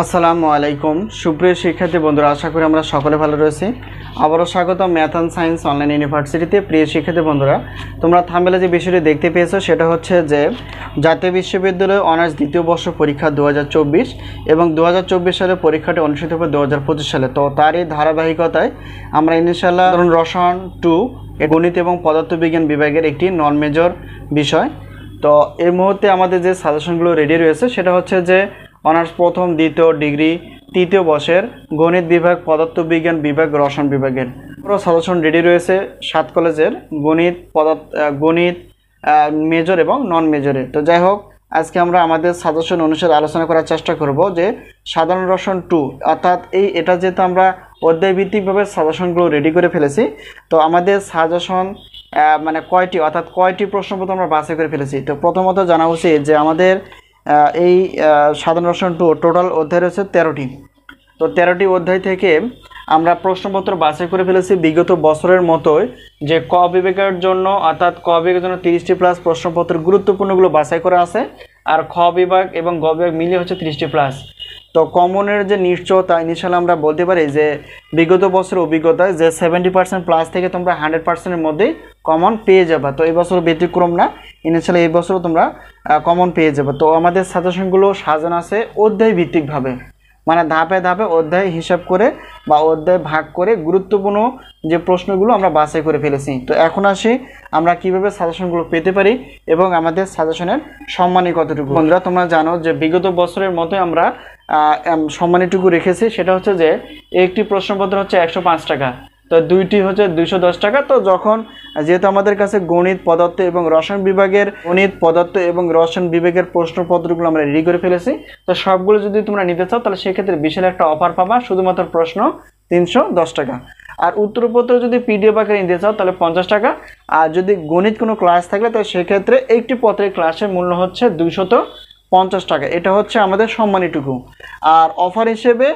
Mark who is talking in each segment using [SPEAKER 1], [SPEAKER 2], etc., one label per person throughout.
[SPEAKER 1] আসসালামু আলাইকুম সুপ্রিয় শিক্ষার্থী বন্ধুরা, আশা করি আমরা সকলে ভালো রয়েছি। আবারও স্বাগত ম্যাথ অ্যান্ড সায়েন্স অনলাইন ইউনিভার্সিটিতে। প্রিয় শিক্ষার্থী বন্ধুরা, তোমরা থাম্বনেলে যে বিষয়টি দেখতে পেয়েছো সেটা হচ্ছে যে জাতীয় বিশ্ববিদ্যালয় অনার্স দ্বিতীয় বর্ষ পরীক্ষা 2024 এবং 2024 সালে পরীক্ষাটি অনুষ্ঠিত হবে 2025 সালে। তো তারই ধারাবাহিকতায় আমরা ইনশাআল্লাহ রসায়ন 2 গণিত এবং পদার্থবিজ্ঞান বিভাগের একটি নন মেজর বিষয়। তো এই মুহূর্তে আমাদের যে সাজেশনগুলো রেডি রয়েছে সেটা হচ্ছে যে অনার্স প্রথম দ্বিতীয় ডিগ্রি তৃতীয় বর্ষের গণিত বিভাগ, পদার্থবিজ্ঞান বিভাগ, রসায়ন বিভাগের পুরো সাজেশন রেডি রয়েছে 7 কলেজের গণিত মেজর এবং নন মেজরে। তো যাই হোক, আজকে আমরা আমাদের সাজেশন অনুসারে আলোচনা করার চেষ্টা করব যে সাধারণ রসায়ন 2 অর্থাৎ এটা যেহেতু আমরা অধ্যায়ভিত্তিকভাবে সাজেশনগুলো রেডি করে ফেলেছি, তো আমাদের সাজেশন মানে কয়টি প্রশ্নপত্র আমরা বাছাই করে ফেলেছি। তো প্রথমত জানা উচিত যে আমাদের এই সাধারণ রসায়ন 2 টোটাল অধ্যায় রয়েছে 13টি। তো 13টি অধ্যায় থেকে আমরা প্রশ্নপত্র বাছাই করে ফেলেছি বিগত বছরের মতোই, যে ক বিভাগের জন্য অর্থাৎ ক বিভাগের জন্য 30টি প্লাস প্রশ্নপত্র গুরুত্বপূর্ণগুলো বাছাই করা আছে, আর খ বিভাগ এবং গ বিভাগ মিলিয়ে হচ্ছে 30টি প্লাস। তো কমনের যে নিশ্চয়তা ইনশাআল্লাহ আমরা বলতে পারি যে বিগত বছরের অভিজ্ঞতায় যে 70% প্লাস থেকে তোমরা 100%-এর মধ্যেই কমন পেয়ে যাবে। তো এই বছর ব্যতিক্রম না, ইনশাআল্লাহ এই বছরও তোমরা কমন পেয়ে যাবে। তো আমাদের সাজেশনগুলো সাজানো আছে অধ্যায় ভিত্তিকভাবে, মানে ধাপে ধাপে অধ্যায় হিসাব করে বা অধ্যায় ভাগ করে গুরুত্বপূর্ণ যে প্রশ্নগুলো আমরা বাছাই করে ফেলেছি। তো এখন আসি আমরা কিভাবে সাজেশনগুলো পেতে পারি এবং আমাদের সাজেশনের সম্মানী কতটুকু। বন্ধুরা, তোমরা জানো যে বিগত বছরের মতোই আমরা সম্মানীটুকু রেখেছি, সেটা হচ্ছে যে একটি প্রশ্নপত্র হচ্ছে 105 টাকা, তো দুইটি হচ্ছে 210 টাকা। তো যেহেতু আমাদের কাছে গণিত পদার্থ এবং রসায়ন বিভাগের প্রশ্নপত্রগুলো আমরা রেডি করে ফেলেছি, তো সবগুলো যদি তোমরা নিতে চাও তাহলে সেক্ষেত্রে বিশাল একটা অফার পাবা, শুধুমাত্র প্রশ্ন 310 টাকা। আর উত্তরপত্র যদি পিডিএফ আকারে নিতে চাও তাহলে 50 টাকা। আর যদি গণিত কোনো ক্লাস থাকলে তো সেক্ষেত্রে একটি পত্রের ক্লাসের মূল্য হচ্ছে 250 টাকা। এটা হচ্ছে আমাদের সম্মানীটুকু। আর অফার হিসেবে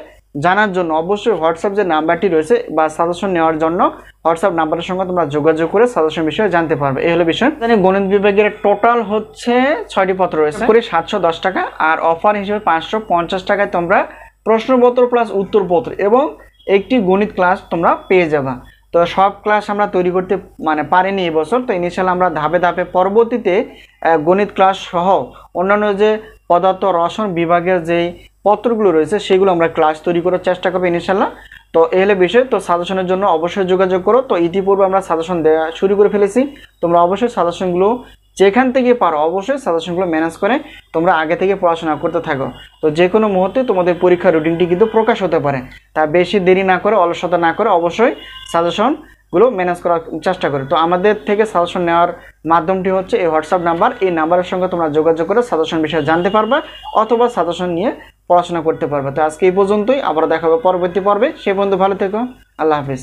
[SPEAKER 1] জানার জন্য অবশ্যই হোয়াটসঅ্যাপ যে নাম্বারটি রয়েছে বা সাজেশন নেওয়ার জন্য হোয়াটসঅ্যাপ নাম্বারের সঙ্গে তোমরা যোগাযোগ করে সাজেশন বিষয়ে জানতে পারবে। এই হলো বিষয়। গণিত বিভাগের টোটাল হচ্ছে 6টি পত্র রয়েছে করে 710 টাকা, আর অফার হিসেবে 550 টাকায় তোমরা প্রশ্নপত্র প্লাস উত্তরপত্র এবং একটি গণিত ক্লাস তোমরা পেয়ে যাবা। তো সব ক্লাস আমরা তৈরি করতে পারিনি এবছর, তো ইনিশিয়াল আমরা ধাপে ধাপে পরবর্তীতে গণিত ক্লাস সহ অন্যান্য যে পদার্থ রসায়ন বিভাগের যেই পত্রগুলো রয়েছে সেগুলো আমরা ক্লাস তৈরি করার চেষ্টা করবো ইনশাআল্লাহ। তো এই হলো বিষয়। তো সাজেশনের জন্য অবশ্যই যোগাযোগ করো। তো ইতিপূর্বে আমরা সাজেশন দেওয়া শুরু করে ফেলেছি, তোমরা অবশ্যই সাজেশনগুলো যেখান থেকে পারো অবশ্যই সাজেশনগুলো ম্যানেজ করে তোমরা আগে থেকে পড়াশোনা করতে থাকো। তো যে কোনো মুহূর্তে তোমাদের পরীক্ষার রুটিনটি কিন্তু প্রকাশ হতে পারে, তা বেশি দেরি না করে অলসতা না করে অবশ্যই সাজেশনগুলো ম্যানেজ করার চেষ্টা করো। তো আমাদের থেকে সাজেশন নেওয়ার মাধ্যমটি হচ্ছে এই হোয়াটসঅ্যাপ নাম্বার, এই নাম্বারের সঙ্গে তোমরা যোগাযোগ করে সাজেশন বিষয়ে জানতে পারবে অথবা সাজেশন নিয়ে পড়াশোনা করতে পারবে। তো আজকে এই পর্যন্তই, আবার দেখা হবে পরবর্তী পর্বে। সে পর্যন্ত ভালো থেকো, আল্লাহ হাফিজ।